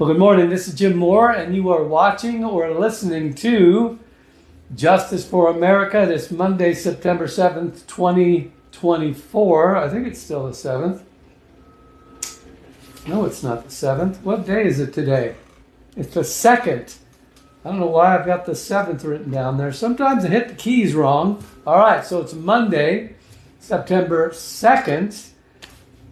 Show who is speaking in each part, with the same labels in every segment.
Speaker 1: Well, good morning. This is Jim Moore, and you are watching or listening to Justice for America this Monday, September 7th, 2024. I think it's still the 7th. No, it's not the 7th. What day is it today? It's the 2nd. I don't know why I've got the 7th written down there. Sometimes I hit the keys wrong. All right, so it's Monday, September 2nd.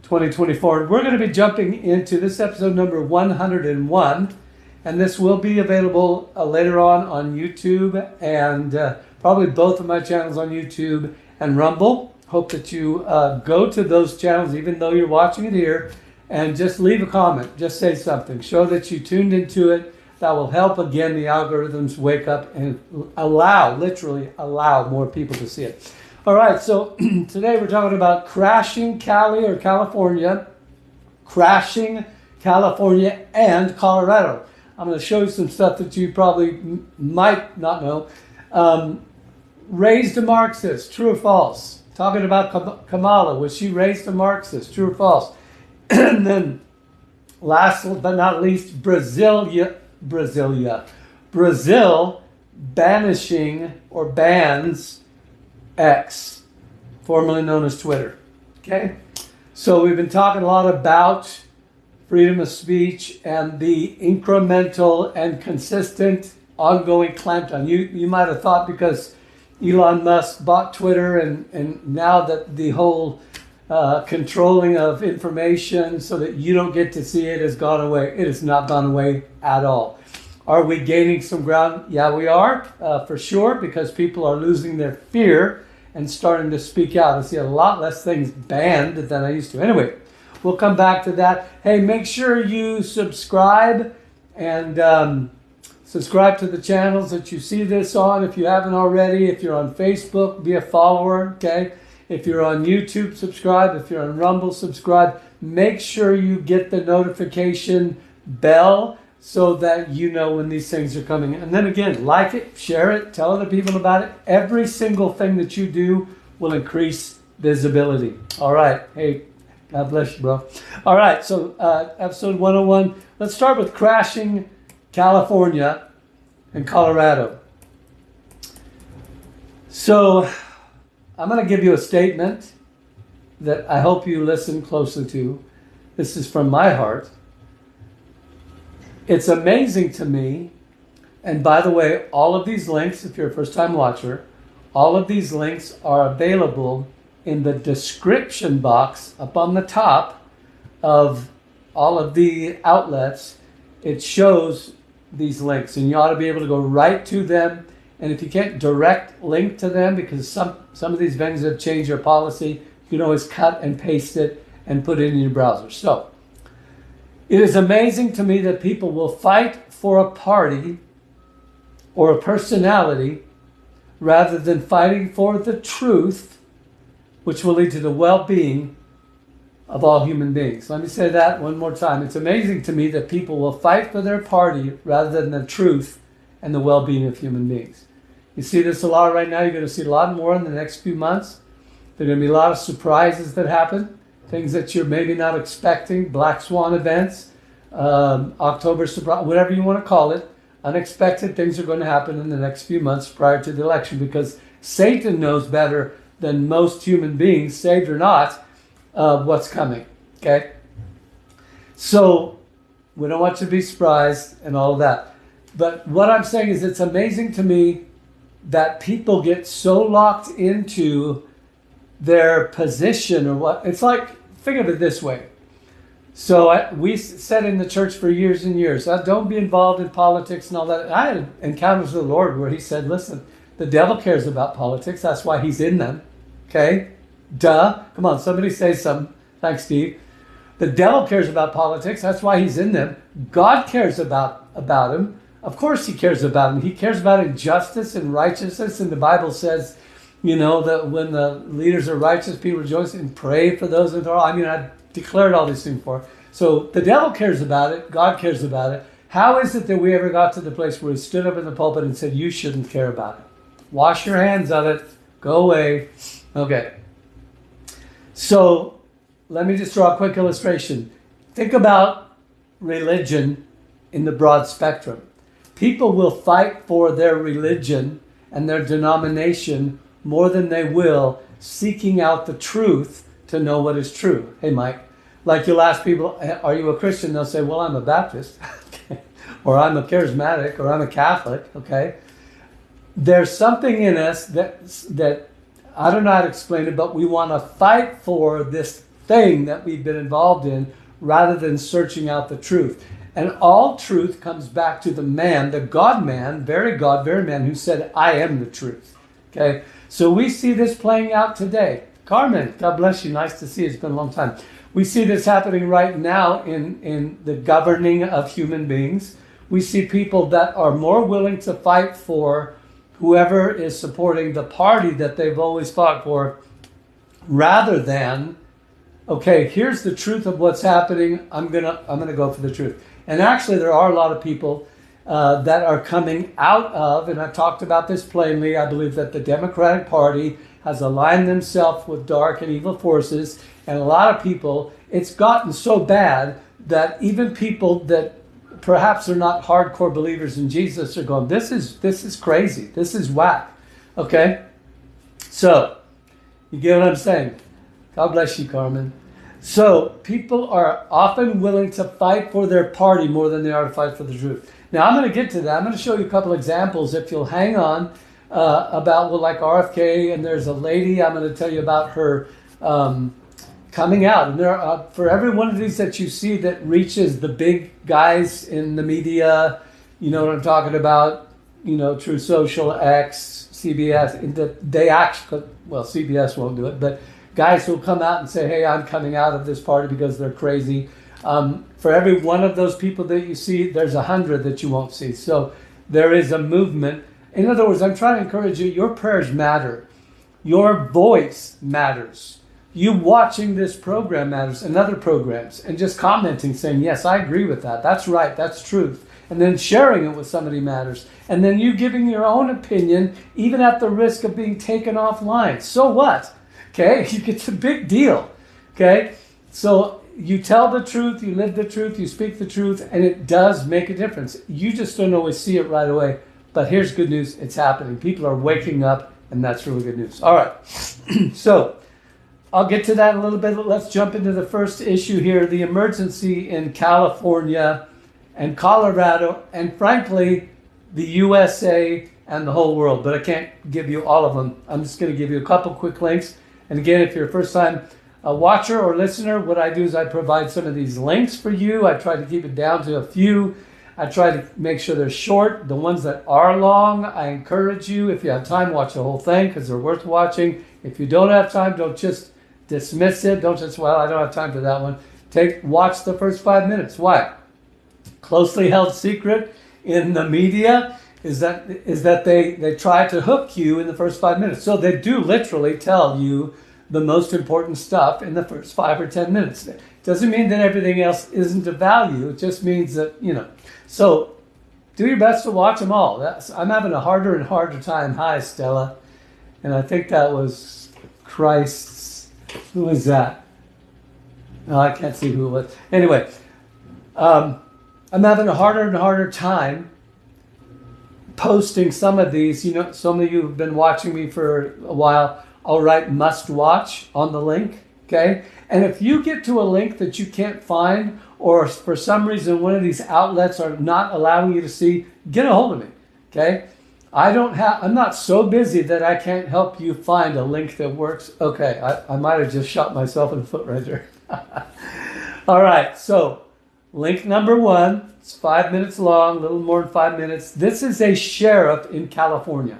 Speaker 1: 2024. We're going to be jumping into this episode number 101, and this will be available later on YouTube and probably both of my channels on YouTube and Rumble. Hope that you go to those channels even though you're watching it here and just leave a comment. Just say something. Show that you tuned into it. That will help, again, the algorithms wake up and literally allow more people to see it. All right, so today we're talking about crashing Cali or California, crashing California and Colorado. I'm going to show you some stuff that you probably might not know. Raised a Marxist, true or false? Talking about Kamala, was she raised a Marxist, true or false? And then last but not least, Brazil banishing or bans X, formerly known as Twitter. Okay? So we've been talking a lot about freedom of speech and the incremental and consistent ongoing clampdown. You might have thought because Elon Musk bought Twitter and now that the whole controlling of information so that you don't get to see it has gone away. It has not gone away at all. Are we gaining some ground? Yeah, we are, for sure, because people are losing their fear and starting to speak out. I see a lot less things banned than I used to. Anyway, we'll come back to that. Hey, make sure you subscribe and subscribe to the channels that you see this on. If you haven't already, if you're on Facebook, be a follower, okay? If you're on YouTube, subscribe. If you're on Rumble, subscribe. Make sure you get the notification bell so that you know when these things are coming. And then again, like it, share it, tell other people about it. Every single thing that you do will increase visibility. All right. Hey, God bless you, bro. All right. So episode 101. Let's start with crashing California and Colorado. So I'm going to give you a statement that I hope you listen closely to. This is from my heart. It's amazing to me, and by the way, all of these links, if you're a first-time watcher, all of these links are available in the description box up on the top of all of the outlets. It shows these links, and you ought to be able to go right to them. And if you can't direct link to them, because some of these venues have changed their policy, you can always cut and paste it and put it in your browser. So it is amazing to me that people will fight for a party or a personality rather than fighting for the truth, which will lead to the well-being of all human beings. Let me say that one more time. It's amazing to me that people will fight for their party rather than the truth and the well-being of human beings. You see this a lot right now. You're going to see a lot more in the next few months. There are going to be a lot of surprises that happen, things that you're maybe not expecting, black swan events, October surprise, whatever you want to call it. Unexpected things are going to happen in the next few months prior to the election because Satan knows better than most human beings, saved or not, what's coming. Okay? So we don't want you to be surprised and all of that. But what I'm saying is it's amazing to me that people get so locked into their position or what. It's like, think of it this way. So we said in the church for years and years, don't be involved in politics and all that. I had encounters with the Lord where he said, listen, the devil cares about politics. That's why he's in them. Okay? Duh. Come on, somebody say something. Thanks, Steve. The devil cares about politics. That's why he's in them. God cares about him. Of course he cares about him. He cares about injustice and righteousness. And the Bible says, you know, that when the leaders are righteous, people rejoice and pray for those that are. I mean, I declared all these things for. So the devil cares about it. God cares about it. How is it that we ever got to the place where he stood up in the pulpit and said, you shouldn't care about it? Wash your hands of it. Go away. Okay. So let me just draw a quick illustration. Think about religion in the broad spectrum. People will fight for their religion and their denomination more than they will seeking out the truth to know what is true. Hey, Mike, like you'll ask people, are you a Christian? They'll say, well, I'm a Baptist, or I'm a charismatic, or I'm a Catholic, okay? There's something in us that I don't know how to explain it, but we want to fight for this thing that we've been involved in rather than searching out the truth. And all truth comes back to the man, the God-man, very God, very man, who said, I am the truth. Okay? So we see this playing out today. Carmen, God bless you. Nice to see you. It's been a long time. We see this happening right now in the governing of human beings. We see people that are more willing to fight for whoever is supporting the party that they've always fought for, rather than, okay, here's the truth of what's happening. I'm gonna go for the truth. And actually, there are a lot of people that are coming out of, and I've talked about this plainly, I believe that the Democratic Party has aligned themselves with dark and evil forces, and a lot of people, it's gotten so bad that even people that perhaps are not hardcore believers in Jesus are going, this is crazy. This is whack. Okay? So, you get what I'm saying? God bless you, Carmen. So, people are often willing to fight for their party more than they are to fight for the truth. Now, I'm going to get to that. I'm going to show you a couple examples, if you'll hang on, about, well, like RFK, and there's a lady, I'm going to tell you about her coming out. And there are, for every one of these that you see that reaches the big guys in the media, you know what I'm talking about, you know, True Social, X, CBS, they actually, well, CBS won't do it, but guys who'll come out and say, hey, I'm coming out of this party because they're crazy. For every one of those people that you see, there's 100 that you won't see. So there is a movement. In other words, I'm trying to encourage you, your prayers matter. Your voice matters. You watching this program matters, and other programs, and just commenting, saying, yes, I agree with that. That's right. That's truth. And then sharing it with somebody matters. And then you giving your own opinion, even at the risk of being taken offline. So what? Okay? It's a big deal. Okay? So you tell the truth, you live the truth, you speak the truth, and it does make a difference. You just don't always see it right away. But here's good news. It's happening. People are waking up, and that's really good news. All right. So I'll get to that in a little bit. Let's jump into the first issue here, the emergency in California and Colorado, and frankly, the USA and the whole world. But I can't give you all of them. I'm just going to give you a couple quick links. And again, if you're a first-time watcher or listener, what I do is I provide some of these links for you. I try to keep it down to a few. I try to make sure they're short. The ones that are long, I encourage you, if you have time, watch the whole thing because they're worth watching. If you don't have time, don't just dismiss it. Don't just, well, I don't have time for that one. Watch the first 5 minutes. Why? Closely held secret in the media is that they try to hook you in the first 5 minutes. So they do literally tell you the most important stuff in the first 5 or 10 minutes. It doesn't mean that everything else isn't of value. It just means that, you know. So do your best to watch them all. I'm having a harder and harder time. Hi, Stella. And I think that was Christ's. Who was that? No, I can't see who it was. Anyway, I'm having a harder and harder time posting some of these. You know, some of you have been watching me for a while. I'll write must watch on the link, okay? And if you get to a link that you can't find, or for some reason one of these outlets are not allowing you to see, get a hold of me, okay? I'm not so busy that I can't help you find a link that works. Okay, I might have just shot myself in the foot right there. All right, so link number 1, it's 5 minutes long, a little more than 5 minutes. This is a sheriff in California.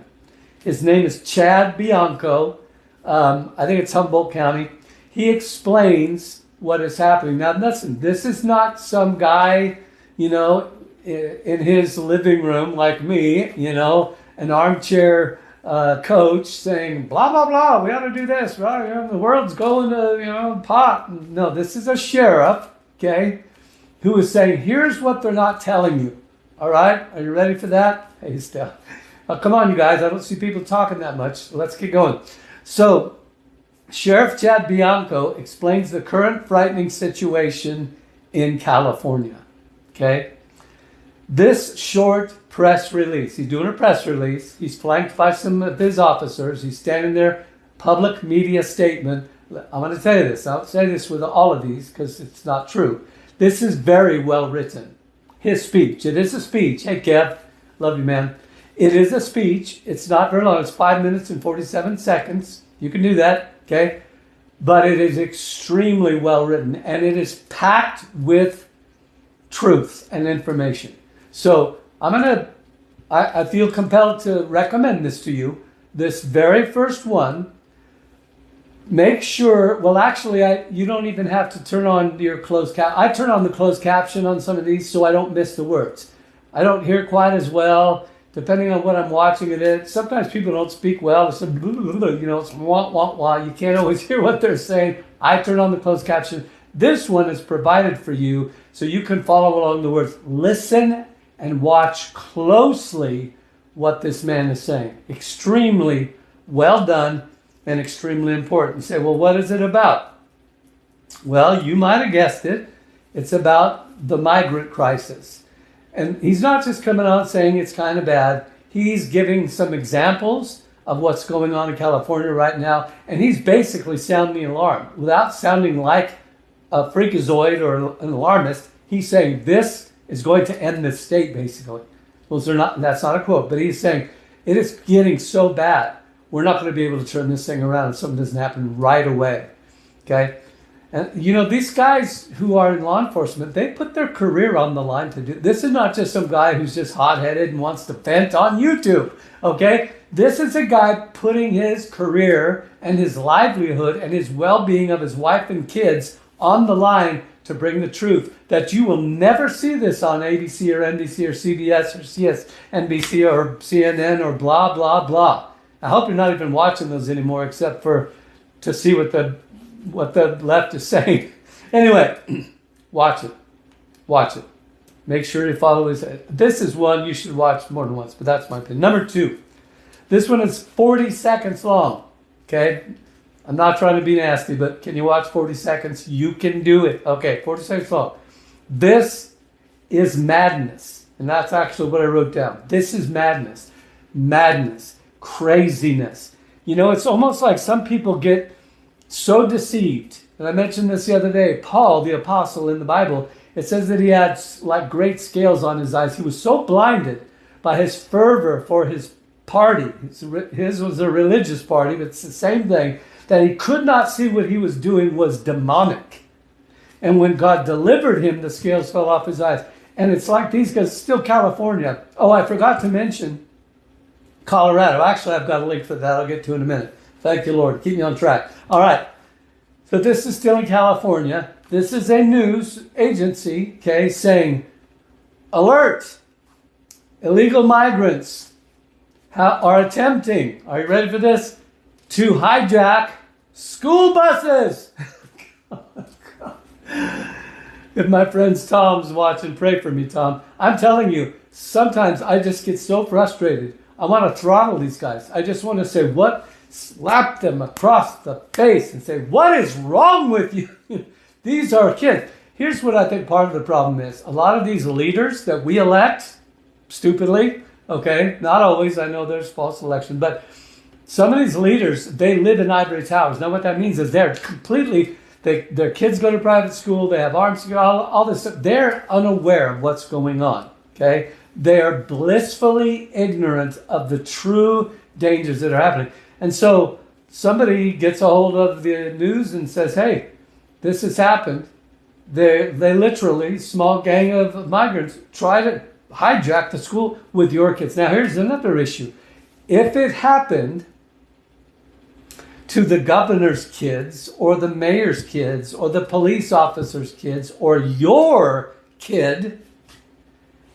Speaker 1: His name is Chad Bianco. I think it's Humboldt County. He explains what is happening. Now, listen, this is not some guy, you know, in his living room like me, you know, an armchair coach saying, blah, blah, blah, we ought to do this. Well, you know, the world's going to, you know, pot. No, this is a sheriff, okay, who is saying, here's what they're not telling you. All right? Are you ready for that? Hey, Steph. Come on, you guys. I don't see people talking that much. Let's get going. So, Sheriff Chad Bianco explains the current frightening situation in California. Okay? This short press release, he's doing a press release. He's flanked by some of his officers. He's standing there, public media statement. I'm going to tell you this. I'll say this with all of these because it's not true. This is very well written. His speech. It is a speech. Hey, Kev. Love you, man. It is a speech. It's not very long. It's 5 minutes and 47 seconds. You can do that, okay? But it is extremely well written, and it is packed with truth and information. So I feel compelled to recommend this to you. This very first one, make sure, well, actually, you don't even have to turn on your closed cap. I turn on the closed caption on some of these so I don't miss the words. I don't hear quite as well, depending on what I'm watching it in. Sometimes people don't speak well. It's, it's wah, wah, wah. You can't always hear what they're saying. I turn on the closed caption. This one is provided for you so you can follow along the words. Listen and watch closely what this man is saying. Extremely well done and extremely important. You say, well, what is it about? Well, you might have guessed it. It's about the migrant crisis. And he's not just coming out saying it's kind of bad. He's giving some examples of what's going on in California right now. And he's basically sounding the alarm. Without sounding like a freakazoid or an alarmist, he's saying this is going to end this state, basically. Well, that's not a quote, but he's saying it is getting so bad, we're not going to be able to turn this thing around if something doesn't happen right away. Okay? And, these guys who are in law enforcement, they put their career on the line to do. This is not just some guy who's just hot-headed and wants to vent on YouTube. Okay? This is a guy putting his career and his livelihood and his well-being of his wife and kids on the line to bring the truth. That you will never see this on ABC or NBC or CBS or CNBC or CNN or blah, blah, blah. I hope you're not even watching those anymore except for to see what the left is saying. Anyway, watch it. Watch it. Make sure you follow his head. This is one you should watch more than once, but that's my opinion. Number 2. This one is 40 seconds long. Okay? I'm not trying to be nasty, but can you watch 40 seconds? You can do it. Okay, 40 seconds long. This is madness. And that's actually what I wrote down. This is madness. Madness. Craziness. It's almost like some people get so deceived. And I mentioned this the other day. Paul, the apostle in the Bible, it says that he had like great scales on his eyes. He was so blinded by his fervor for his party. His was a religious party, but it's the same thing, that he could not see what he was doing was demonic. And when God delivered him, the scales fell off his eyes. And it's like these guys, still California. Oh, I forgot to mention Colorado. Actually, I've got a link for that. I'll get to in a minute. Thank you, Lord. Keep me on track. All right. So this is still in California. This is a news agency, okay, saying, alert, illegal migrants are attempting, are you ready for this? To hijack school buses. If my friend Tom's watching, pray for me, Tom. I'm telling you, sometimes I just get so frustrated. I want to throttle these guys. I just want to say, slap them across the face and say, what is wrong with you? These are kids. Here's what I think part of the problem is. A lot of these leaders that we elect, stupidly, okay, not always, I know there's false election, but some of these leaders, they live in ivory towers. Now what that means is they're completely, their kids go to private school, they have arms, all this stuff. They're unaware of what's going on, okay? They are blissfully ignorant of the true dangers that are happening. And so somebody gets a hold of the news and says, hey, this has happened. They literally, small gang of migrants, try to hijack the school with your kids. Now, here's another issue. If it happened to the governor's kids or the mayor's kids or the police officer's kids or your kid,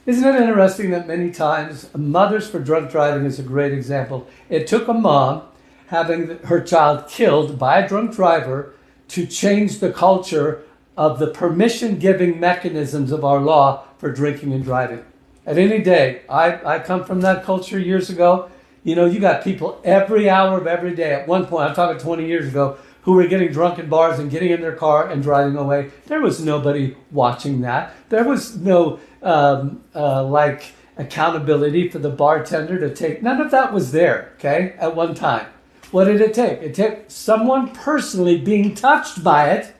Speaker 1: isn't it interesting that many times Mothers for Drunk Driving is a great example. It took a mom having her child killed by a drunk driver to change the culture of the permission-giving mechanisms of our law for drinking and driving. At any day, I come from that culture years ago. You got people every hour of every day. At one point, I'm talking 20 years ago, who were getting drunk in bars and getting in their car and driving away. There was nobody watching that. There was no like accountability for the bartender to take. None of that was there, okay, at one time. What did it take? It took someone personally being touched by it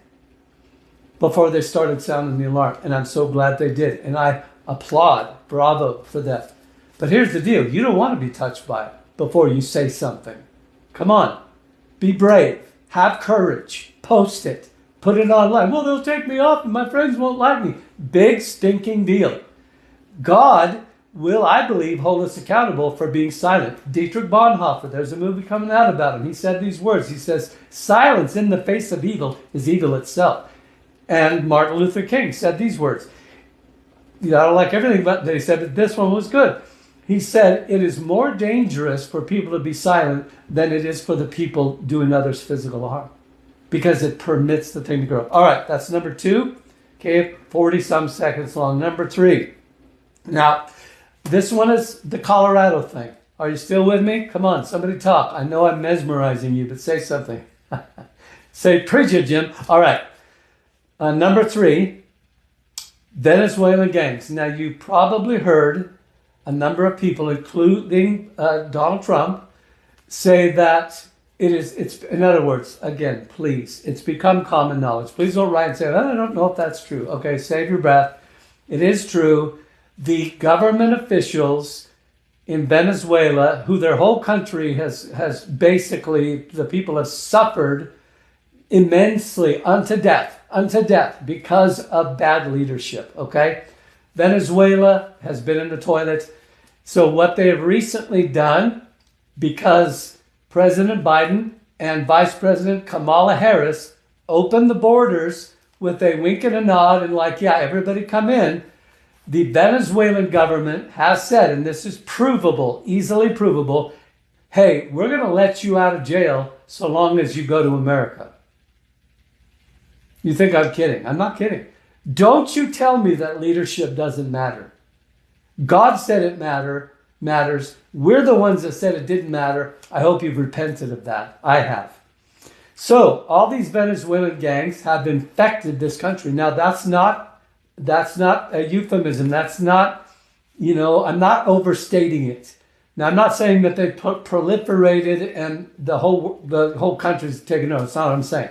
Speaker 1: before they started sounding the alarm. And I'm so glad they did. And I applaud, bravo for that. But here's the deal. You don't want to be touched by it before you say something. Come on. Be brave. Have courage. Post it. Put it online. Well, they'll take me off and my friends won't like me. Big stinking deal. God will, I believe, hold us accountable for being silent. Dietrich Bonhoeffer, there's a movie coming out about him. He said these words. He says, silence in the face of evil is evil itself. And Martin Luther King said these words. I don't like everything, but they said that this one was good. He said, it is more dangerous for people to be silent than it is for the people doing others physical harm, because it permits the thing to grow. All right, that's number 2. Okay, 40-some seconds long. Number 3. Now, this one is the Colorado thing. Are you still with me? Come on, somebody talk. I know I'm mesmerizing you, but say something. Say, preach it, Jim. All right. Number 3, Venezuelan gangs. Now, you probably heard a number of people, including Donald Trump, say that it's, in other words, again, please, it's become common knowledge. Please don't write and say, I don't know if that's true. Okay, save your breath. It is true. The government officials in Venezuela, who their whole country has basically, the people have suffered immensely unto death because of bad leadership, okay? Venezuela has been in the toilet. So what they have recently done, because President Biden and Vice President Kamala Harris opened the borders with a wink and a nod and like, yeah, everybody come in, the Venezuelan government has said, and this is provable, easily provable, hey, we're going to let you out of jail so long as you go to America. You think I'm kidding? I'm not kidding. Don't you tell me that leadership doesn't matter. God said it matters. We're the ones that said it didn't matter. I hope you've repented of that. I have. So all these Venezuelan gangs have infected this country. Now that's not a euphemism. That's not, I'm not overstating it. Now I'm not saying that they proliferated and the whole country's taken over. That's not what I'm saying.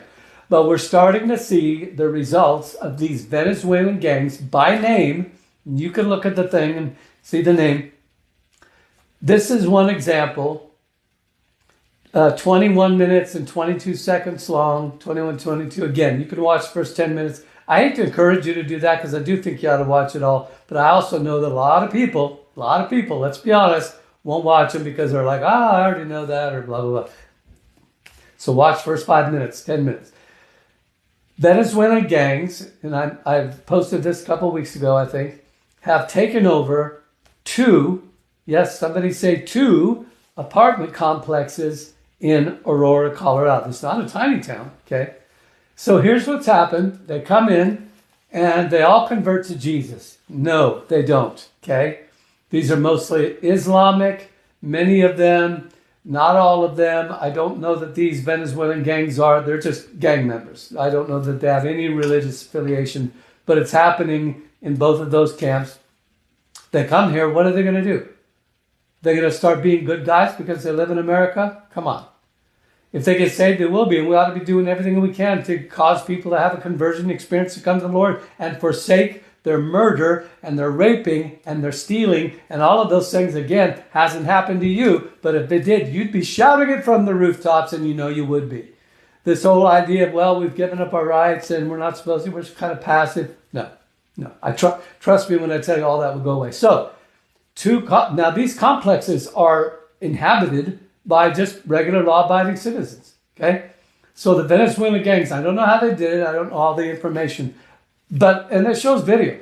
Speaker 1: But we're starting to see the results of these Venezuelan gangs by name. You can look at the thing and see the name. This is one example. 21 minutes and 22 seconds long, 21, 22. Again, you can watch the first 10 minutes. I hate to encourage you to do that because I do think you ought to watch it all. But I also know that a lot of people, let's be honest, won't watch them because they're like, I already know that or blah, blah, blah. So watch first 5 minutes, 10 minutes. Venezuelan gangs, and I've posted this a couple of weeks ago, I think, have taken over 2, yes, somebody say 2 apartment complexes in Aurora, Colorado. It's not a tiny town, okay? So here's what's happened. They come in and they all convert to Jesus. No, they don't, okay? These are mostly Islamic, many of them, not all of them. I don't know that these Venezuelan gangs they're just gang members. I don't know that they have any religious affiliation, but it's happening in both of those camps. They come here, what are they going to do? They're going to start being good guys because they live in America? Come on. If they get saved, they will be, and we ought to be doing everything we can to cause people to have a conversion experience to come to the Lord and forsake their murder and their raping and their stealing and all of those things. Again, hasn't happened to you, but if it did, you'd be shouting it from the rooftops, and you would be. This whole idea of, well, we've given up our rights and we're not supposed to, we're just kind of passive. No. I trust me when I tell you all that will go away. So, now these complexes are inhabited by just regular law-abiding citizens, okay? So the Venezuelan gangs, I don't know how they did it. I don't know all the information. And it shows video.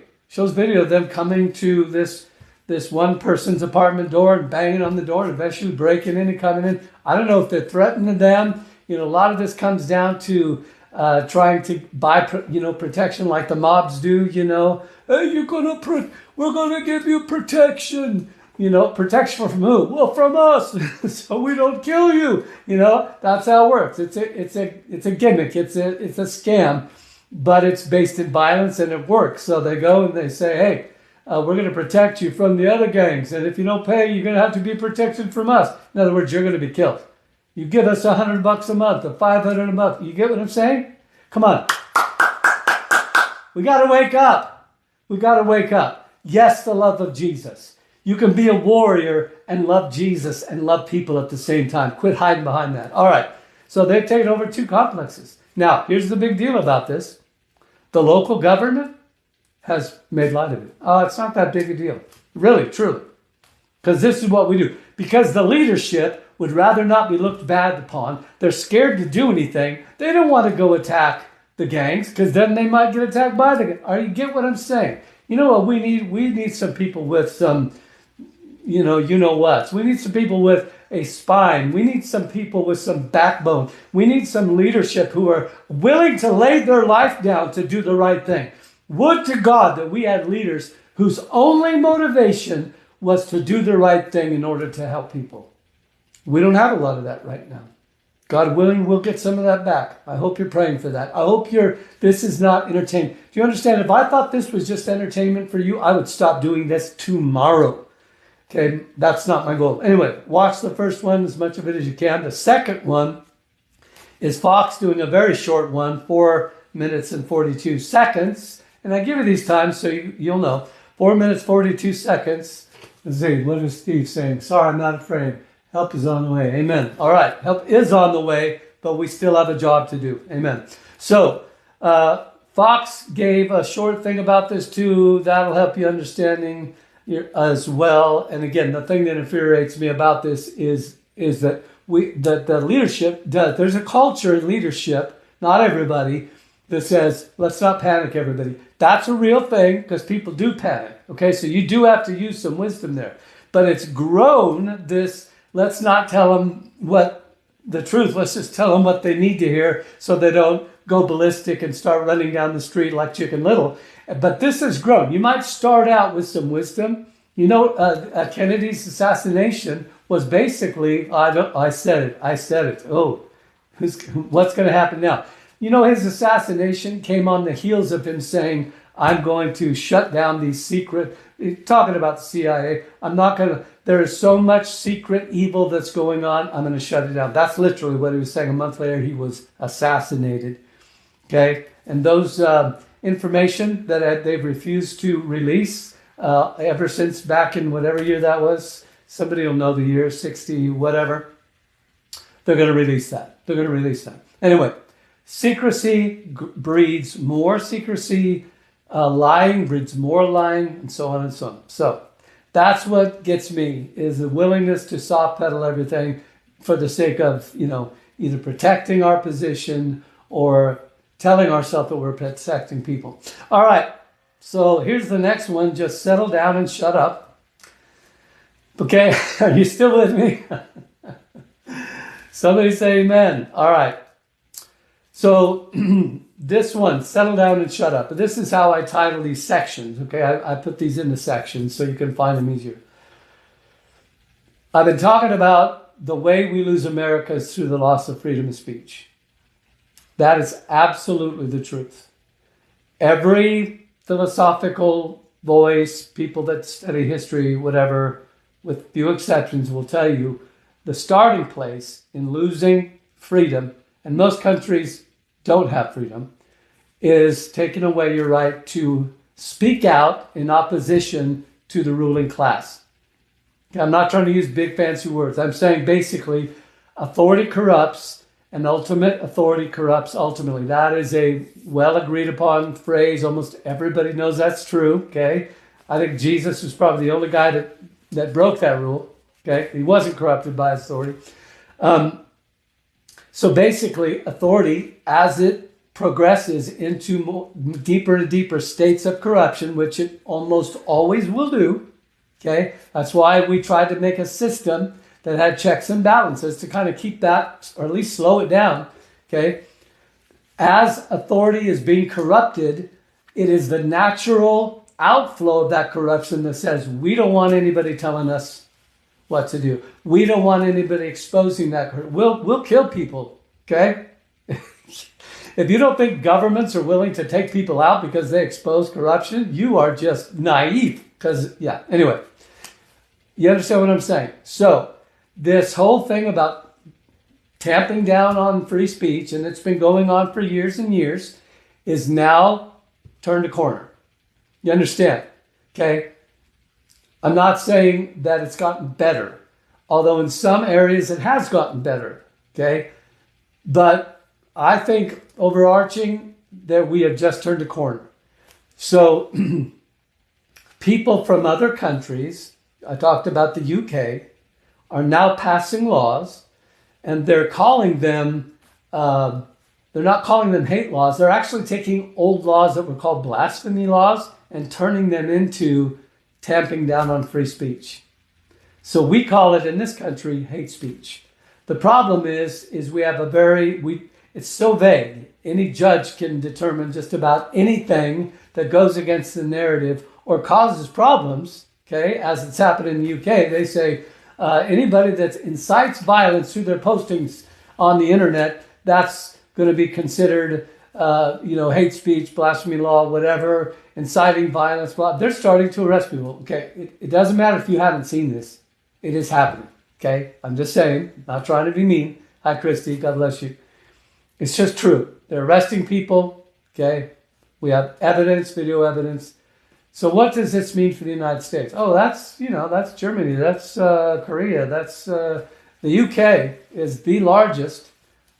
Speaker 1: Of them coming to this one person's apartment door and banging on the door and eventually breaking in and coming in. I don't know if they're threatening them. A lot of this comes down to trying to buy, protection like the mobs do, Hey, we're going to give you protection. Protection from who? Well, from us, so we don't kill you. That's how it works. It's a gimmick. It's a scam, but it's based in violence and it works. So they go and they say, hey, we're going to protect you from the other gangs. And if you don't pay, you're going to have to be protected from us. In other words, you're going to be killed. You give us $100 a month or $500 a month. You get what I'm saying? Come on. We got to wake up. We got to wake up. Yes, the love of Jesus. You can be a warrior and love Jesus and love people at the same time. Quit hiding behind that. All right. So they've taken over 2 complexes. Now, here's the big deal about this. The local government has made light of it. Oh, it's not that big a deal. Really, truly. Because this is what we do. Because the leadership would rather not be looked bad upon. They're scared to do anything. They don't want to go attack the gangs because then they might get attacked by the gangs. You get what I'm saying? You know what we need? We need some people with some, you know what? We need some people with a spine. We need some people with some backbone. We need some leadership who are willing to lay their life down to do the right thing. Would to God that we had leaders whose only motivation was to do the right thing in order to help people. We don't have a lot of that right now. God willing, we'll get some of that back. I hope you're praying for that. I hope this is not entertainment. Do you understand? If I thought this was just entertainment for you, I would stop doing this tomorrow. Okay, that's not my goal. Anyway, watch the first one, as much of it as you can. The second one is Fox doing a very short one, 4 minutes and 42 seconds. And I give you these times so you'll know. 4 minutes, 42 seconds. Let's see, what is Steve saying? Sorry, I'm not afraid. Help is on the way. Amen. All right, help is on the way, but we still have a job to do. Amen. So, Fox gave a short thing about this too. That'll help you understanding as well. And again, the thing that infuriates me about this is that the leadership does. There's a culture in leadership, not everybody, that says, let's not panic, everybody. That's a real thing because people do panic. Okay, so you do have to use some wisdom there. But it's grown this, let's not tell them what the truth. Let's just tell them what they need to hear so they don't go ballistic and start running down the street like Chicken Little. But this has grown. You might start out with some wisdom. You know, Kennedy's assassination was basically, I said it. Oh, what's going to happen now? You know, his assassination came on the heels of him saying, I'm going to shut down these secret, talking about the CIA, there is so much secret evil that's going on, I'm going to shut it down. That's literally what he was saying. A month later, he was assassinated. Okay? And those information that they've refused to release ever since back in whatever year that was, somebody will know the year, 60, whatever, they're going to release that. Anyway, secrecy breeds more secrecy. Lying breeds more lying, and so on and so on. So that's what gets me, is the willingness to soft pedal everything for the sake of, either protecting our position or telling ourselves that we're protecting people. All right, so here's the next one. Just settle down and shut up. Okay, are you still with me? Somebody say amen. All right. So this one, settle down and shut up. But this is how I title these sections, okay? I put these into sections so you can find them easier. I've been talking about the way we lose America is through the loss of freedom of speech. That is absolutely the truth. Every philosophical voice, people that study history, whatever, with few exceptions, will tell you the starting place in losing freedom, and most countries don't have freedom, is taking away your right to speak out in opposition to the ruling class. Okay, I'm not trying to use big fancy words. I'm saying basically authority corrupts and ultimate authority corrupts ultimately. That is a well agreed upon phrase. Almost everybody knows that's true. Okay, I think Jesus was probably the only guy that broke that rule. Okay, he wasn't corrupted by authority. So basically, authority, as it progresses into deeper and deeper states of corruption, which it almost always will do, okay? That's why we tried to make a system that had checks and balances to kind of keep that, or at least slow it down, okay? As authority is being corrupted, it is the natural outflow of that corruption that says, we don't want anybody telling us what to do. We don't want anybody exposing that. We'll kill people, okay? If you don't think governments are willing to take people out because they expose corruption, you are just naive, Because, yeah, anyway, you understand what I'm saying? So this whole thing about tamping down on free speech, and it's been going on for years and years, is now turned a corner. You understand? Okay? I'm not saying that it's gotten better, although in some areas it has gotten better. Okay? But I think overarching that we have just turned a corner. So people from other countries, I talked about the UK, are now passing laws, and they're calling them, they're not calling them hate laws. They're actually taking old laws that were called blasphemy laws and turning them into tamping down on free speech. So we call it in this country hate speech. The problem is we have it's so vague. Any judge can determine just about anything that goes against the narrative or causes problems, okay, as it's happened in the UK. They say anybody that incites violence through their postings on the internet, that's going to be considered, hate speech, blasphemy law, whatever, inciting violence. Blah. They're starting to arrest people. Okay, it doesn't matter if you haven't seen this. It is happening. Okay, I'm just saying, not trying to be mean. Hi, Christy. God bless you. It's just true. They're arresting people. Okay, we have evidence, video evidence. So what does this mean for the United States? Oh, that's Germany. That's Korea. That's the UK is the largest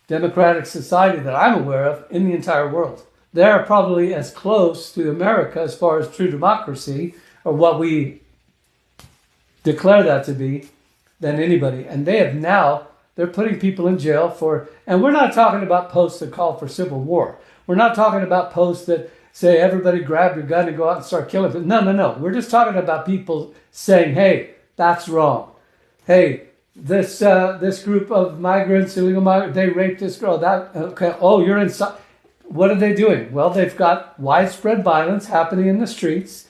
Speaker 1: democratic society that I'm aware of in the entire world. They're probably as close to America as far as true democracy, or what we declare that to be, than anybody. And they're putting people in jail and we're not talking about posts that call for civil war. We're not talking about posts that say, everybody grab your gun and go out and start killing people. No. We're just talking about people saying, hey, that's wrong. Hey, this group of migrants, illegal migrants, they raped this girl. You're inside. What are they doing? Well, they've got widespread violence happening in the streets.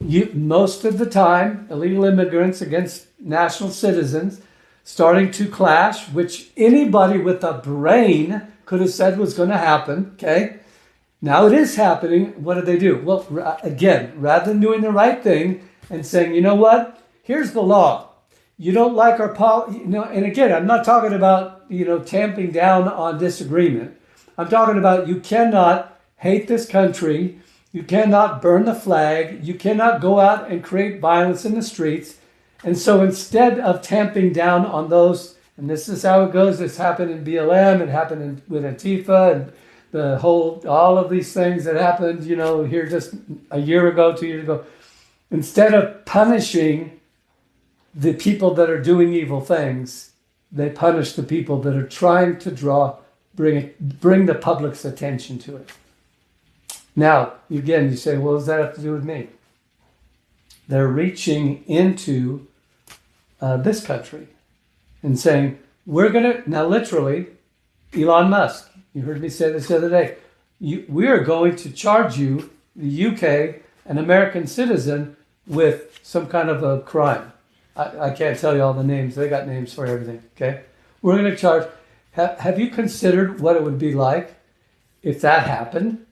Speaker 1: Most of the time, illegal immigrants against national citizens starting to clash, which anybody with a brain could have said was going to happen, okay? Now it is happening. What do they do? Well, again, rather than doing the right thing and saying, you know what? Here's the law. You don't like our policy, and again, I'm not talking about, tamping down on disagreement. I'm talking about you cannot hate this country. You cannot burn the flag. You cannot go out and create violence in the streets. And so instead of tamping down on those, and this is how it goes, this happened in BLM, it happened with Antifa, and all of these things that happened, here just a year ago, 2 years ago. Instead of punishing the people that are doing evil things, they punish the people that are trying to bring the public's attention to it. Now, again, you say, well, what does that have to do with me? They're reaching into this country and saying, now literally, Elon Musk, you heard me say this the other day, we are going to charge you, the UK, an American citizen, with some kind of a crime. I can't tell you all the names. They got names for everything, okay? We're going to charge. Have you considered what it would be like if that happened?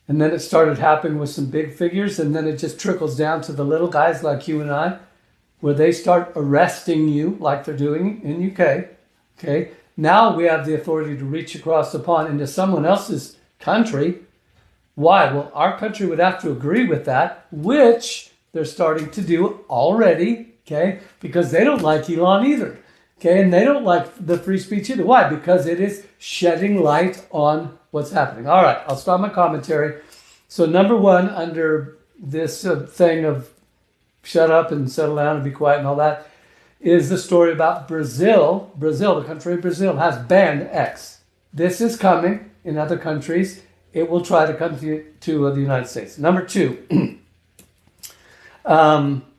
Speaker 1: And then it started happening with some big figures, and then it just trickles down to the little guys like you and I, where they start arresting you like they're doing in UK. Okay. Now we have the authority to reach across the pond into someone else's country. Why? Well, our country would have to agree with that, which they're starting to do already, okay? Because they don't like Elon either, okay? And they don't like the free speech either. Why? Because it is shedding light on what's happening. All right, I'll stop my commentary. So number one, under this thing of shut up and settle down and be quiet and all that, is the story about Brazil. Brazil, the country of Brazil, has banned X. This is coming in other countries. It will try to come to the United States. Number two,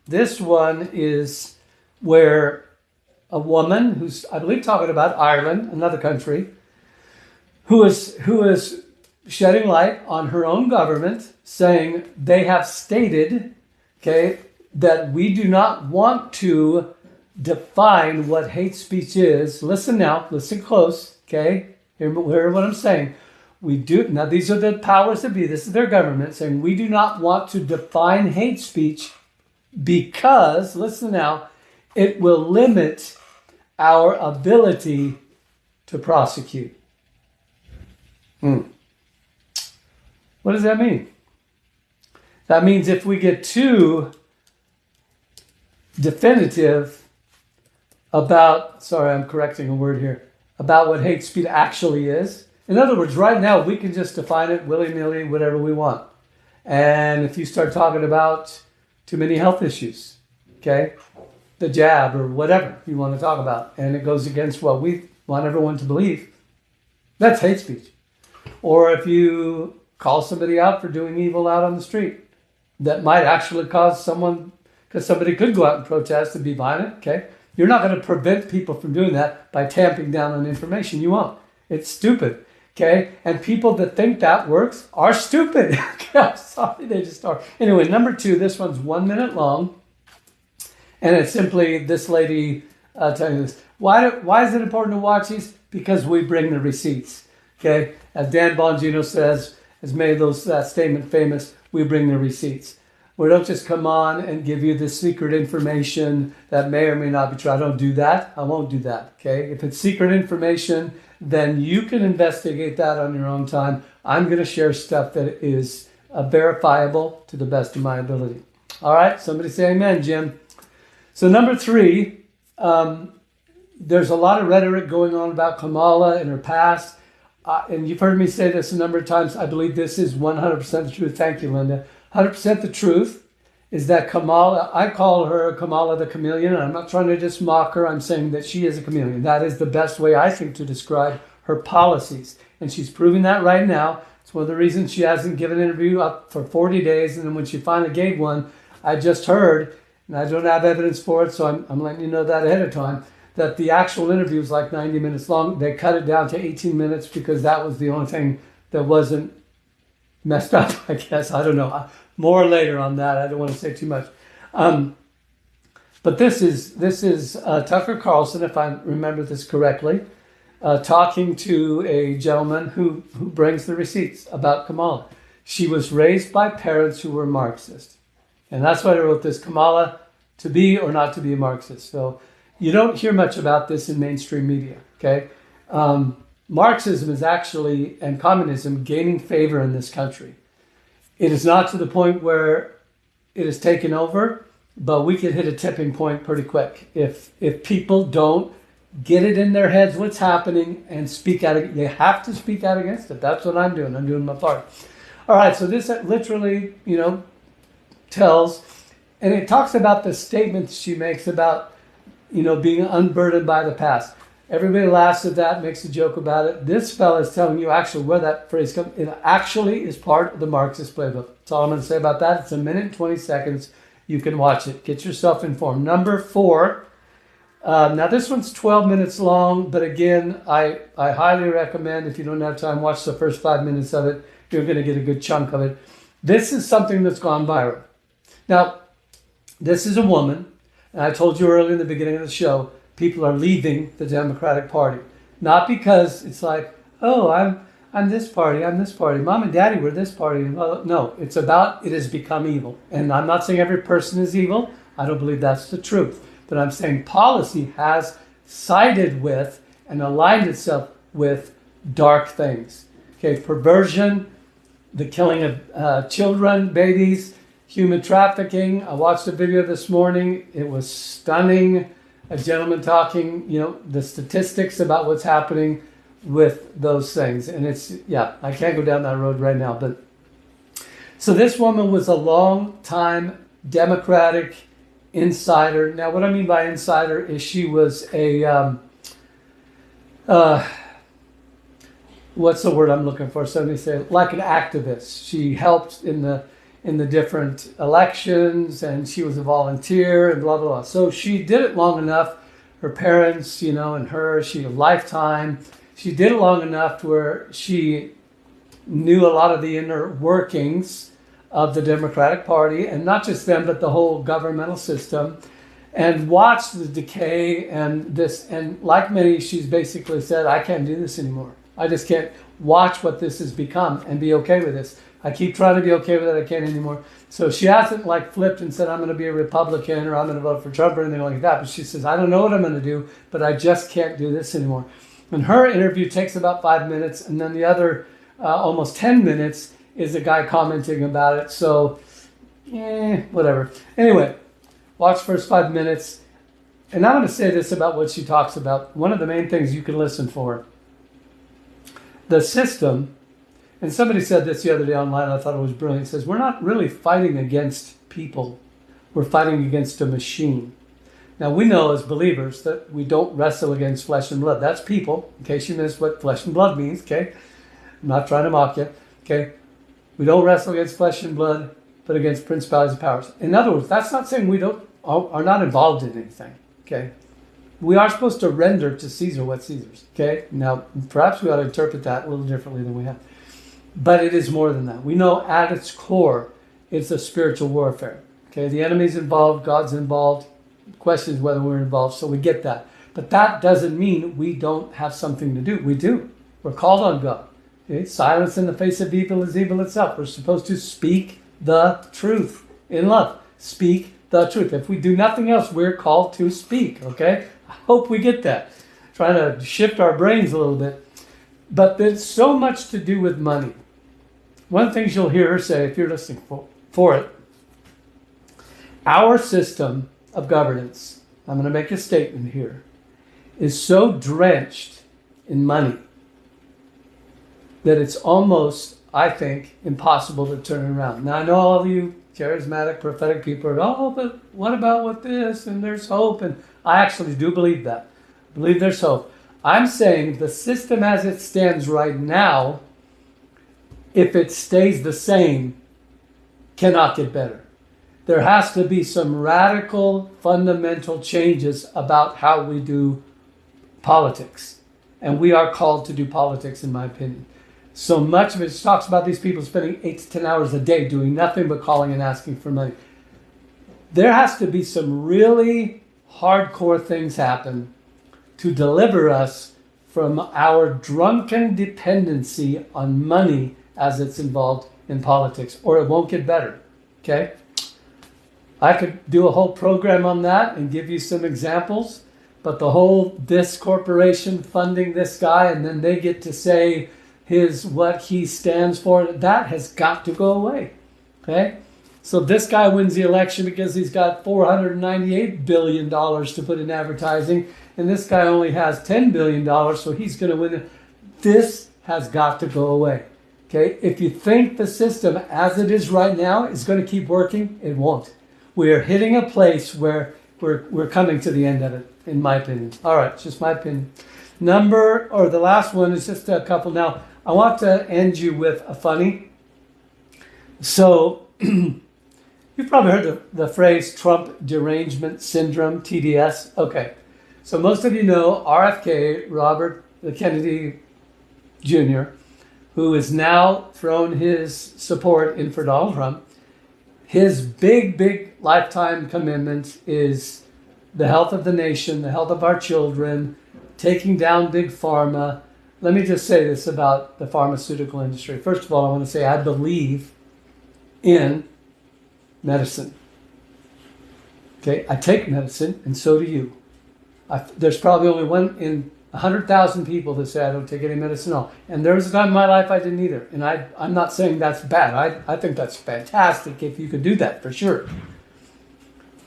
Speaker 1: this one is where a woman who's, I believe, talking about Ireland, another country, who is shedding light on her own government, saying they have stated, okay, that we do not want to define what hate speech is. Listen now, listen close, okay? Hear what I'm saying. We do, now these are the powers that be, this is their government saying we do not want to define hate speech because, listen now, it will limit our ability to prosecute. What does that mean? That means if we get too definitive about, sorry, I'm correcting a word here, about what hate speech actually is. In other words, right now, we can just define it willy-nilly, whatever we want. And if you start talking about too many health issues, okay, the jab or whatever you want to talk about, and it goes against what we want everyone to believe, that's hate speech. Or if you call somebody out for doing evil out on the street, that might actually cause someone, because somebody could go out and protest and be violent, okay? You're not going to prevent people from doing that by tamping down on information. You won't. It's stupid. Okay, and people that think that works are stupid. I'm sorry, they just are. Anyway, number 2, this one's 1 minute long. And it's simply this lady telling you this. Why is it important to watch these? Because we bring the receipts. Okay, as Dan Bongino says, has made that statement famous, we bring the receipts. We don't just come on and give you this secret information that may or may not be true. I don't do that. I won't do that. Okay, if it's secret information, then you can investigate that on your own time. I'm going to share stuff that is verifiable to the best of my ability. All right, somebody say amen, Jim. So number 3, there's a lot of rhetoric going on about Kamala and her past. And you've heard me say this a number of times. I believe this is 100% the truth. Thank you, Linda. 100% the truth is that Kamala, I call her Kamala the chameleon, and I'm not trying to just mock her. I'm saying that she is a chameleon. That is the best way, I think, to describe her policies. And she's proving that right now. It's one of the reasons she hasn't given an interview up for 40 days. And then when she finally gave one, I just heard, and I don't have evidence for it, so I'm letting you know that ahead of time, that the actual interview was like 90 minutes long. They cut it down to 18 minutes because that was the only thing that wasn't messed up, I guess. I don't know. More later on that. I don't want to say too much. But this is Tucker Carlson, if I remember this correctly, talking to a gentleman who brings the receipts about Kamala. She was raised by parents who were Marxist. And that's why I wrote this, Kamala, to be or not to be a Marxist. So you don't hear much about this in mainstream media, okay? Marxism is actually, and communism, gaining favor in this country. It is not to the point where it is taken over, but we could hit a tipping point pretty quick. If people don't get it in their heads what's happening and speak out, they have to speak out against it. That's what I'm doing. I'm doing my part. All right, so this literally, tells, and it talks about the statements she makes about, being unburdened by the past. Everybody laughs at that, makes a joke about it. This fella is telling you actually where that phrase comes. It actually is part of the Marxist playbook. That's all I'm going to say about that. It's 1 minute and 20 seconds. You can watch it. Get yourself informed. Number 4. Now this one's 12 minutes long, but again, I highly recommend, if you don't have time, watch the first 5 minutes of it. You're going to get a good chunk of it. This is something that's gone viral. Now, this is a woman, and I told you earlier in the beginning of the show, people are leaving the Democratic Party. Not because it's like, oh, I'm this party, I'm this party. Mom and Daddy were this party. No, it's about it has become evil. And I'm not saying every person is evil. I don't believe that's the truth. But I'm saying policy has sided with and aligned itself with dark things. Okay, perversion, the killing of children, babies, human trafficking. I watched a video this morning. It was stunning. A gentleman talking, the statistics about what's happening with those things. And I can't go down that road right now. But so this woman was a long time Democratic insider. Now, what I mean by insider is she was a, what's the word I'm looking for? Somebody say, like an activist. She helped in the different elections, and she was a volunteer and blah, blah, blah. So she did it long enough. Her parents, and her, she had a lifetime. She did it long enough to where she knew a lot of the inner workings of the Democratic Party, and not just them, but the whole governmental system, and watched the decay and this. And like many, she's basically said, I can't do this anymore. I just can't watch what this has become and be okay with this. I keep trying to be okay with it. I can't anymore. So she hasn't like flipped and said, I'm going to be a Republican or I'm going to vote for Trump or anything like that. But she says, I don't know what I'm going to do, but I just can't do this anymore. And her interview takes about 5 minutes. And then the other almost 10 minutes is a guy commenting about it. So, whatever. Anyway, watch first 5 minutes. And I'm going to say this about what she talks about. One of the main things you can listen for. The system, and somebody said this the other day online, I thought it was brilliant. It says, we're not really fighting against people. We're fighting against a machine. Now, we know as believers that we don't wrestle against flesh and blood. That's people, in case you missed what flesh and blood means, okay? I'm not trying to mock you, okay? We don't wrestle against flesh and blood, but against principalities and powers. In other words, that's not saying we are not involved in anything, okay? We are supposed to render to Caesar what's Caesar's, okay? Now, perhaps we ought to interpret that a little differently than we have. But it is more than that. We know at its core, it's a spiritual warfare, okay? The enemy's involved, God's involved. The question is whether we're involved, so we get that. But that doesn't mean we don't have something to do. We do. We're called on God. Okay? Silence in the face of evil is evil itself. We're supposed to speak the truth in love. Speak the truth. If we do nothing else, we're called to speak, okay? I hope we get that. Trying to shift our brains a little bit. But there's so much to do with money. One of the things you'll hear her say, if you're listening for it, our system of governance, I'm going to make a statement here, is so drenched in money that it's almost, I think, impossible to turn it around. Now, I know all of you charismatic, prophetic people are, oh, but what about with this? And there's hope. And I actually do believe that. I believe there's hope. I'm saying the system as it stands right now, if it stays the same, cannot get better. There has to be some radical, fundamental changes about how we do politics. And we are called to do politics, in my opinion. So much of it talks about these people spending 8 to 10 hours a day doing nothing but calling and asking for money. There has to be some really hardcore things happen to deliver us from our drunken dependency on money as it's involved in politics, or it won't get better, okay? I could do a whole program on that and give you some examples, but the whole this corporation funding this guy and then they get to say what he stands for, that has got to go away, okay? So this guy wins the election because he's got $498 billion to put in advertising, and this guy only has $10 billion, so he's going to win it. This has got to go away, okay? If you think the system as it is right now is going to keep working, it won't. We're hitting a place where we're coming to the end of it, in my opinion. All right, it's just my opinion. The last one is just a couple. Now, I want to end you with a funny. So, you've probably heard the phrase Trump derangement syndrome, TDS. Okay, so most of you know RFK, Robert Kennedy Jr., who has now thrown his support in for Donald Trump. His big lifetime commitment is the health of the nation, the health of our children, taking down big pharma. Let me just say this about the pharmaceutical industry. First of all, I want to say I believe in medicine. Okay, I take medicine, and so do you. There's probably only one in 100,000 people that say I don't take any medicine at all. And there was a time in my life I didn't either. And I'm not saying that's bad. I think that's fantastic if you could do that, for sure.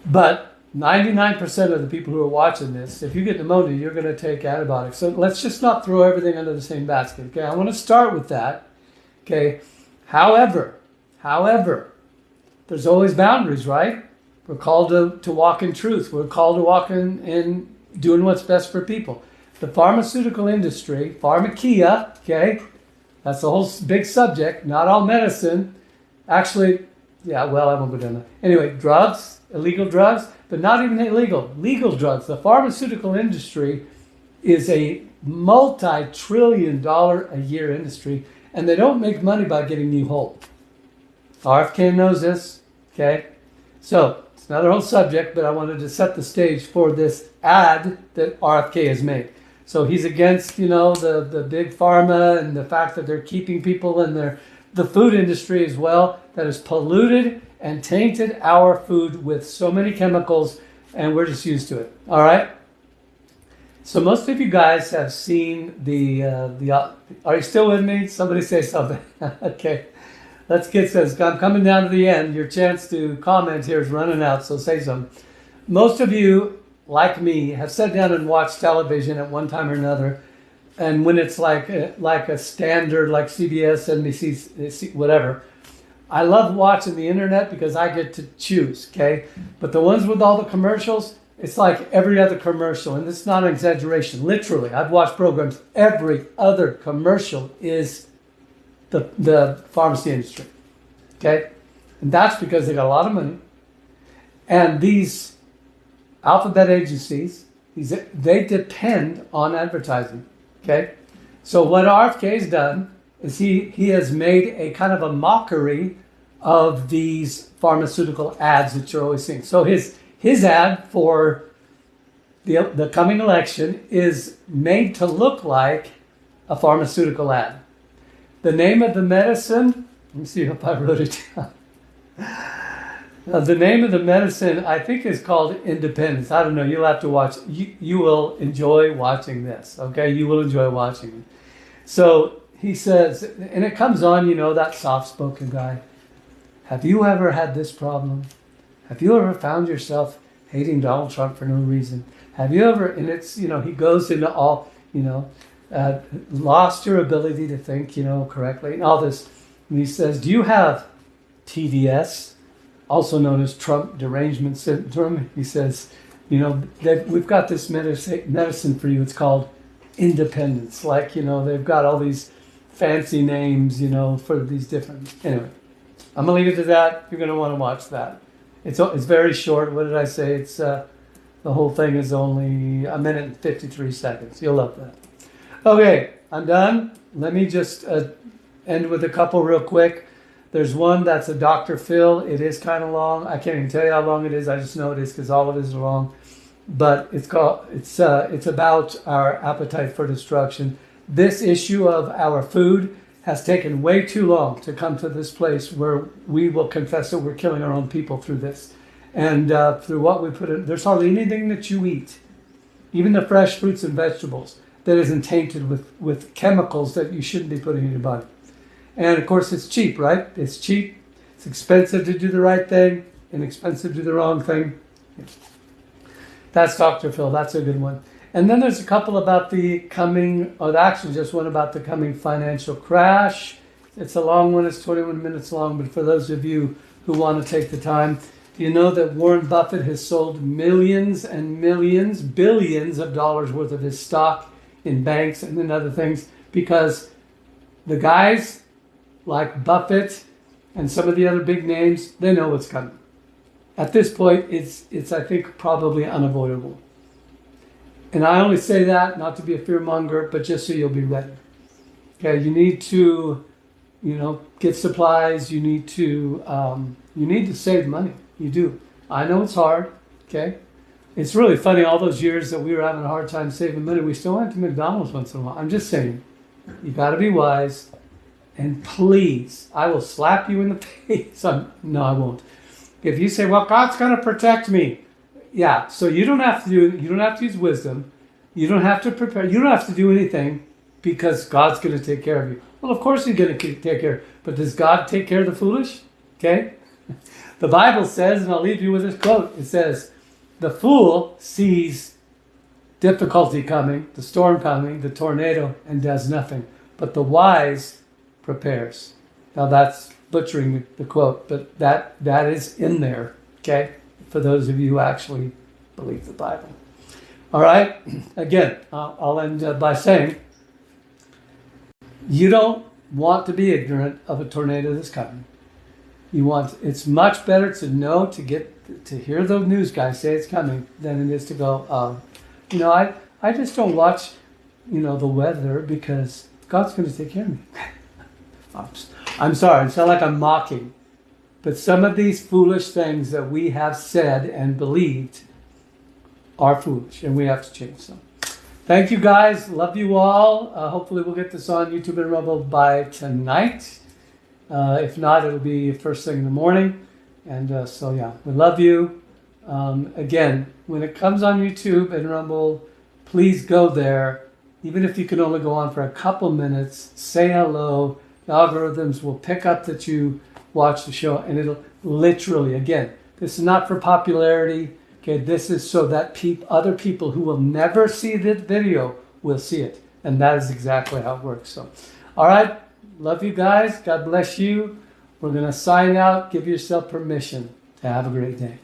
Speaker 1: But 99% of the people who are watching this, if you get pneumonia, you're going to take antibiotics. So let's just not throw everything under the same basket. Okay, I want to start with that. Okay, however, there's always boundaries, right? We're called to walk in truth. We're called to walk in doing what's best for people. The pharmaceutical industry, pharmakia, okay, that's the whole big subject, not all medicine. Actually, I won't go down there. Anyway, drugs, illegal drugs, but not even illegal, legal drugs. The pharmaceutical industry is a multi-trillion-dollar a year industry, and they don't make money by getting you whole. RFK knows this, okay? So, it's another whole subject, but I wanted to set the stage for this ad that RFK has made. So he's against, the big pharma and the fact that they're keeping people in the food industry as well, that has polluted and tainted our food with so many chemicals, and we're just used to it. All right. So most of you guys have seen the are you still with me? Somebody say something. Okay. Let's get this. I'm coming down to the end. Your chance to comment here is running out, so say something. Most of you, like me, have sat down and watched television at one time or another, and when it's like a standard, like CBS, NBC, whatever, I love watching the internet because I get to choose, okay? But the ones with all the commercials, it's like every other commercial, and it's not an exaggeration. Literally, I've watched programs. Every other commercial is the pharmacy industry, okay? And that's because they got a lot of money. And these alphabet agencies, they depend on advertising, okay? So what RFK has done is he has made a kind of a mockery of these pharmaceutical ads that you're always seeing. So his ad for the coming election is made to look like a pharmaceutical ad. The name of the medicine, let me see if I wrote it down. The name of the medicine, I think, is called Independence. I don't know. You'll have to watch. You will enjoy watching this, okay? You will enjoy watching it. So he says, and it comes on, that soft-spoken guy. Have you ever had this problem? Have you ever found yourself hating Donald Trump for no reason? Have you ever, and it's, he goes into all, lost your ability to think, correctly, and all this. And he says, do you have TDS, also known as Trump derangement syndrome? He says, we've got this medicine for you. It's called Independence. Like, they've got all these fancy names, for these different, anyway. I'm going to leave it to that. You're going to want to watch that. It's very short. What did I say? It's the whole thing is only 1 minute and 53 seconds. You'll love that. Okay, I'm done. Let me just end with a couple real quick. There's one that's a Dr. Phil. It is kind of long. I can't even tell you how long it is. I just know it is because all of it is long. But it's about our appetite for destruction. This issue of our food has taken way too long to come to this place where we will confess that we're killing our own people through this. And through what we put in, there's hardly anything that you eat, even the fresh fruits and vegetables, that isn't tainted with chemicals that you shouldn't be putting in your body. And of course, it's cheap, right? It's cheap. It's expensive to do the right thing, inexpensive to do the wrong thing. That's Dr. Phil. That's a good one. And then there's a couple about the coming, actually just one about the coming financial crash. It's a long one. It's 21 minutes long. But for those of you who want to take the time, do you know that Warren Buffett has sold millions and millions, billions of dollars worth of his stock in banks and in other things? Because the guys like Buffett and some of the other big names, they know what's coming. At this point, it's I think, probably unavoidable. And I only say that not to be a fear monger, but just so you'll be ready. Okay, you need to, get supplies. You need to save money. You do. I know it's hard. Okay, it's really funny. All those years that we were having a hard time saving money, we still went to McDonald's once in a while. I'm just saying, you got to be wise. And please, I will slap you in the face. No, I won't. If you say, "Well, God's going to protect me," yeah. So you don't have to use wisdom. You don't have to prepare. You don't have to do anything because God's going to take care of you. Well, of course He's going to take care. But does God take care of the foolish? Okay. The Bible says, and I'll leave you with this quote. It says, "The fool sees difficulty coming, the storm coming, the tornado, and does nothing. But the wise prepares." Now that's butchering the quote, but that is in there, okay, for those of you who actually believe the Bible. All right, again, I'll end by saying, you don't want to be ignorant of a tornado that's coming. It's much better to know, to hear the news guys say it's coming than it is to go, I just don't watch, the weather because God's going to take care of me. I'm sorry, it's not like I'm mocking, but some of these foolish things that we have said and believed are foolish, and we have to change them. Thank you guys. Love you all. Hopefully we'll get this on YouTube and Rumble by tonight. If not, it'll be first thing in the morning. And so yeah, we love you. Again, when it comes on YouTube and Rumble, please go there. Even if you can only go on for a couple minutes, say hello. The algorithms will pick up that you watch the show, and it'll literally, again, this is not for popularity. Okay, this is so that other people who will never see this video will see it. And that is exactly how it works. So, all right, love you guys. God bless you. We're going to sign out. Give yourself permission to have a great day.